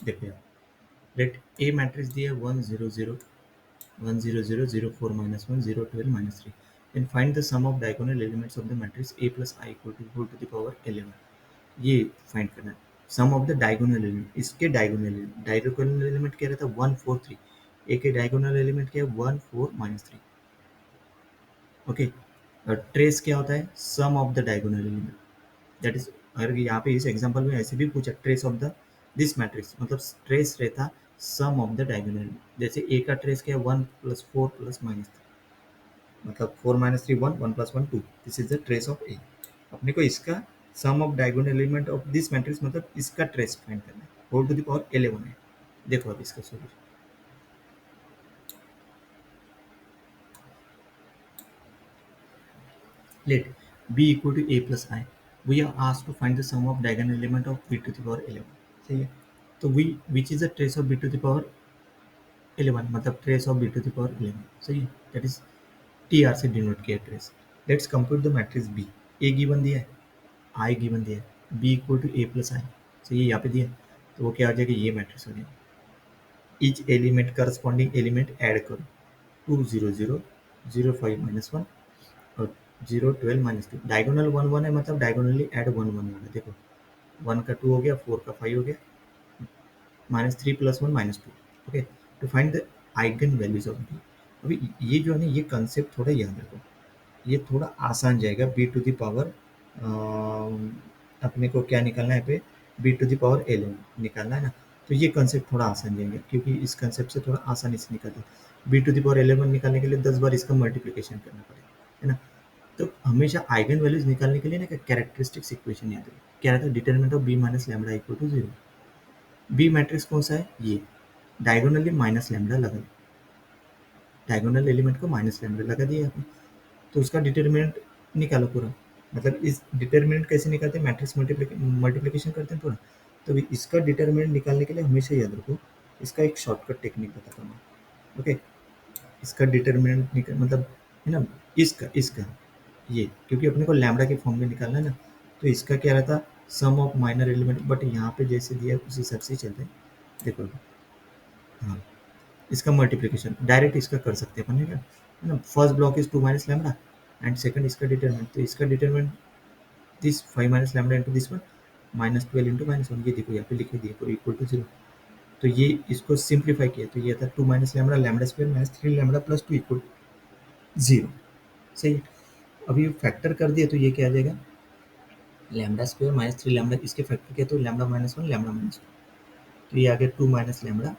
देखो यार, लेट ए मैट्रिक्स दिया है 1 0 0 1 0 0 0 4 minus 1 0 12 minus 3. Then find the sum of diagonal elements of the matrix A plus I equal to whole to the power 11. ये find करना है. Sum of the diagonal element, इसके diagonal element क्या रहता है 1 4 3. ए के डायगोनल एलिमेंट क्या है 1 4 माइनस 3. ओके. और ट्रेस क्या होता है sum of the diagonal element. That is, अगर यहाँ पे इस एग्जांपल में ऐसे भी पूछा trace of the this matrix, मतलब ट्रेस रहता सम ऑफ द डायगोनल. जैसे ए का ट्रेस क्या है 1 प्लस 4 प्लस माइनस 3, मतलब 4 minus 3 1 1 plus 1 2. This is the trace of A. अपने को इसका sum of diagonal element of this matrix मतलब इसका ट्रेस फाइंड करना है. होल टू द पावर 11 है. देखो अब इसका solution. Let b equal to a plus I. We are asked to find the sum of diagonal element of b to the power 11. सही है. तो we which is the trace of b to the power 11, मतलब trace of b to the power 11. सही है. That is T R से denote किया trace. Let's compute the matrix b. a given दिया है, आई गिवन दिया है, b equal to a plus I. सही है. यहाँ पे दिया है तो वो क्या हो जाएगा, ये मैट्रिक्स हो जाएगा. Each element corresponding element add करो. 2 0 0 0 5 माइनस 1 और 0 12 माइनस 2. डायगोनल 1 1 है, मतलब डायगोनली ऐड 1 1 होगा. देखो 1 का 2 हो गया, 4 का 5 हो गया, minus 3 plus 1 minus 2. Okay. To find the eigen values of B. अभी ये जो है ना, ये कंसेप्ट थोड़ा याद रखो. ये थोड़ा आसान जाएगा. बी टू द पावर अपने को क्या निकालना है पे, बी टू द पावर 11 निकालना है ना. तो ये कंसेप्ट थोड़ा आसान जाएगा, क्योंकि इस कंसेप्ट से थोड़ा आसानी से निकलता है. बी टू द पावर 11 निकालने के लिए 10 बार इसका मल्टीप्लिकेशन करना पड़ेगा, है ना. तो हमेशा आइगन वैल्यूज निकालने के लिए ना कैरेक्टरिस्टिक्स इक्वेशन याद रखो. क्या रहता है, determinant of B minus lambda equal to 0. B matrix कौन सा है, ये डायगोनली माइनस लैम्बडा लगा, डायगोनल एलिमेंट को माइनस लैम्बडा लगा दिया आपने. तो उसका डिटरमिनेंट निकालो पूरा. मतलब इस डिटरमिनेंट कैसे निकालते हैं, मैट्रिक्स मल्टीप्लिकेशन करते हैं पूरा. तो इसका डिटरमिनेंट निकालने के लिए हमेशा याद रखो, इसका एक शॉर्टकट टेक्निक बताता हूँ. ओके. इसका डिटरमिनेंट मतलब है ना, इसका इसका ये, क्योंकि अपने को लैम्बडा के फॉर्म में निकालना है ना. तो इसका क्या रहता, sum of minor element, but यहाँ पे जैसे दिया है उसी हिसाब से चलते हैं. देखो हाँ, इसका मल्टीप्लिकेशन डायरेक्ट इसका कर सकते हैं अपन, है ना. First block is 2 minus lambda and second इसका डिटरमिनेंट. तो इसका determinant this 5 minus lambda into this one minus 12 into minus 1. ये देखो यहाँ पे लिखे दिए इक्वल टू 0. तो ये इसको सिंप्लीफाई किया तो ये था 2 minus lambda lambda square minus 3 lambda plus 2 equal 0. सही है. अभी फैक्टर कर दिए तो ये क्या आ जाएगा, लैम्बडा स्क्वायर माइनस 3 लैम्बडा, इसके फैक्टर किया तो लैम्बडा माइनस 1 लैम्बडा माइनस 2. तो ये आ गया 2 minus lambda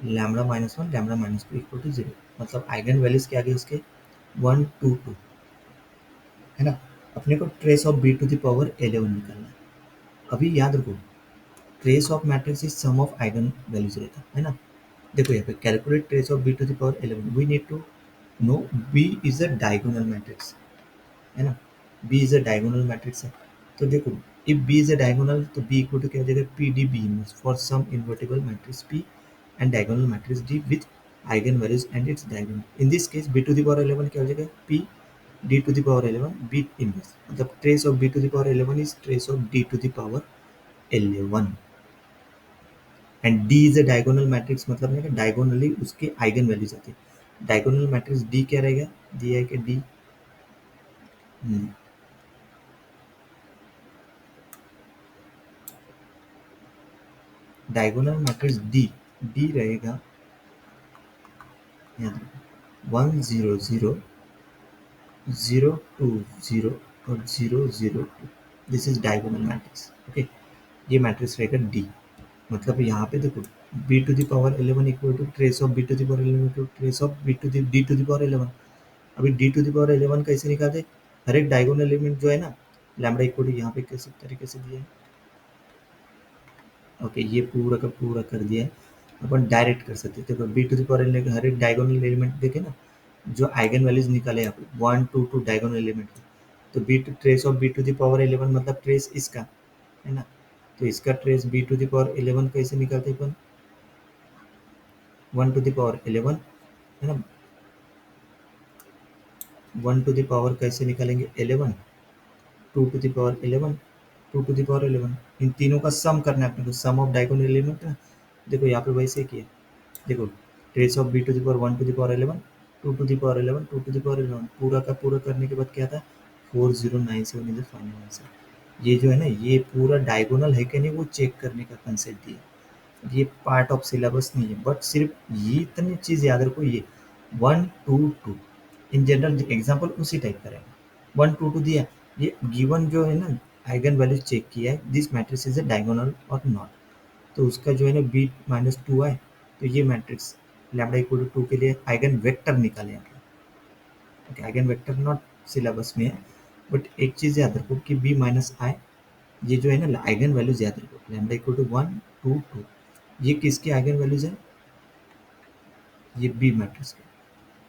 lambda minus 1 lambda minus 2 equal to 0. मतलब आइगन वैल्यूज क्या आ गए उसके 1 2 2, है ना. अपने को trace of B to the power 11 निकालना है. अभी याद रखो, trace of matrix is sum of eigen values रहता है ना. देखो यहाँ पे calculate trace of B to the power 11. We need to know B is a diagonal matrix, है ना. B is a diagonal matrix है. तो देखो if B is a diagonal तो बी इक्वल टू क्या हो जाएगा, P D B inverse for some invertible matrix P and diagonal matrix D with eigenvalues and its diagonal. In this case B to the power 11 क्या हो जाएगा, P D to the power 11 B inverse. मतलब trace of B to the power 11 is trace of D to the power 11. And D is a diagonal matrix, मतलब है कि diagonally उसके eigen values आती है. डायगोनल मैट्रिक्स डी क्या रहेगा, दिया है कि D diagonal matrix D D रहेगा 1 0 0 0 2 0 और 0 0 2. This is diagonal matrix. Okay. ये मैट्रिक्स रहेगा डी. मतलब यहाँ पे देखो B to the power 11 equal to trace of B to the power 11 to trace of B to D to the power 11. अभी D to the power 11 कैसे निकालते, हर एक डायगोनल एलिमेंट जो है ना लैम्बडा इक्वल टू यहाँ पे कैसे तरीके से दिया है. ओके. ये पूरा का पूरा कर दिया है. अपन डायरेक्ट कर सकते हैं. देखो बी टू द पावर हर एक डायगोनल एलिमेंट देखे ना, जो आइगन वैल्यूज निकाले यहाँ पे 1 2 2 डायगोनल एलिमेंट. तो B to trace of B to the power 11 मतलब ट्रेस इसका, है ना. तो इसका trace B to the power 11 कैसे निकालते हैं अपन, 1 टू द पावर 11, है ना. 1 टू द पावर कैसे निकालेंगे 11, 2 to the power 11, 2 to the power 11. इन तीनों का सम करना है अपने को, सम ऑफ डायगोनल एलिमेंट ना. देखो यहाँ पे वैसे किया, देखो trace of B to the power 1 to the power 11, 2 to the power 11, 2 to the power 11, पूरा का पूरा करने के बाद क्या था, 4097 इज द फाइनल आंसर। ये जो है ना, ये पूरा डायगोनल है कि नहीं वो चेक करने का कंसेप्ट दिया। ये पार्ट ऑफ सिलेबस नहीं है, बट सिर्फ ये इतनी चीज याद रखो, ये 1 2 2 इन जनरल एग्जाम्पल उसी टाइप का रहेगा। 1 2 2 दिया, ये गिवन जो है ना, आइगन वैल्यू चेक किया है, this matrix is a diagonal और नॉट, तो उसका जो है ना बी माइनस टू आए, तो ये मैट्रिक्स लैम्डा इक्वल टू 2 के लिए आइगन वेक्टर निकाले यहाँ पे। Okay, eigen vector not syllabus में है, बट एक चीज याद रखो कि बी माइनस आई, ये जो है ना आइगन वैल्यूज याद रखो, लैम्डा इक्वल टू 1 2 2, ये किसके आइगन वैल्यूज है, ये बी मैट्रिक्स के।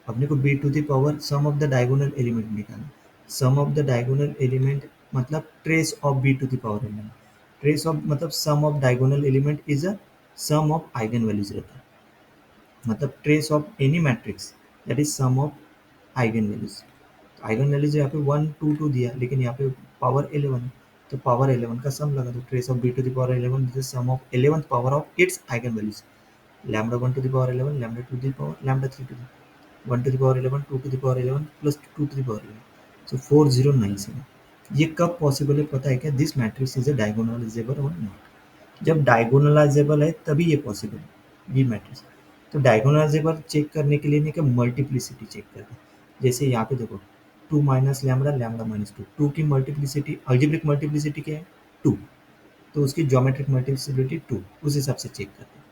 अपने को B to the power sum of the diagonal element निकालना। Sum of the diagonal element मतलब trace of B to the power element, trace of मतलब sum of diagonal element is a sum of eigen values रहता है, मतलब trace of any matrix that is sum of eigen values. Eigenvalues यहाँ पे 1 2 2 दिया, लेकिन यहाँ पे पावर 11 है, तो पावर 11 का सम लगा दो, trace of B to the power 11 is the sum of 11th power of its eigen values, lambda 1 to the power 11, lambda 2 to the power, lambda 3 to the 1 to the power 11, 2 to the power 11 plus 2 to the power 11, so 4097। ये कब possible है पता है क्या, this matrix is a diagonalisable और not, जब diagonalisable है तभी ये पॉसिबल है ये मैट्रिक्स। तो डायगोनलाइजेबल चेक करने के लिए नहीं कि मल्टीप्लिसिटी चेक करते हैं, जैसे यहाँ पे देखो 2 minus lambda, lambda minus two, two की मल्टीप्लिसिटी अल्जेब्रिक मल्टीप्लिसिटी क्या है 2, तो उसकी ज्योमेट्रिक मल्टीप्लिसिटी 2, उस हिसाब से चेक करते हैं।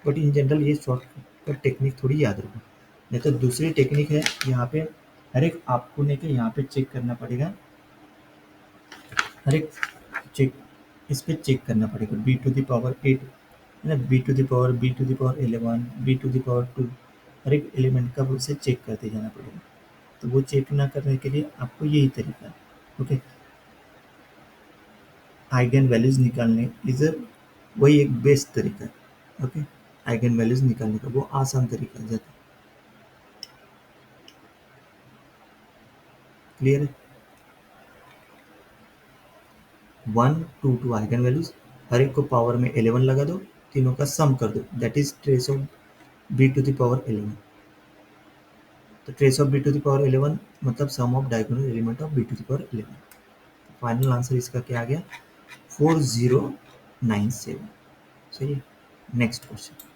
बट इन जनरल ये शॉर्टकट टेक्निक थोड़ी याद रखो, नहीं तो दूसरी टेक्निक है यहाँ पे, हर एक आपको नहीं कि यहाँ पे चेक करना पड़ेगा, हर एक चेक इस पे चेक करना पड़ेगा, बी टू द पावर 8 है ना, B to the power, B to the power 11, B to the power 2, हर एक एलिमेंट का उसे चेक करते जाना पड़ेगा। तो वो चेक ना करने के लिए आपको यही तरीका है। ओके, आइगन वैल्यूज निकालने इज वही एक बेस्ट तरीका है। ओके, आइगन वैल्यूज निकालने का वो आसान तरीका है, ज़्यादा क्लियर है। 1 2 2 आइगन वैल्यूज, हर एक को पावर में 11 लगा दो, तीनों का सम कर दो, that is trace of B to the power 11। तो trace of B to the power 11 मतलब sum of diagonal element of B to the power 11। Final answer इसका क्या आ गया, 4097। सही है। Next question.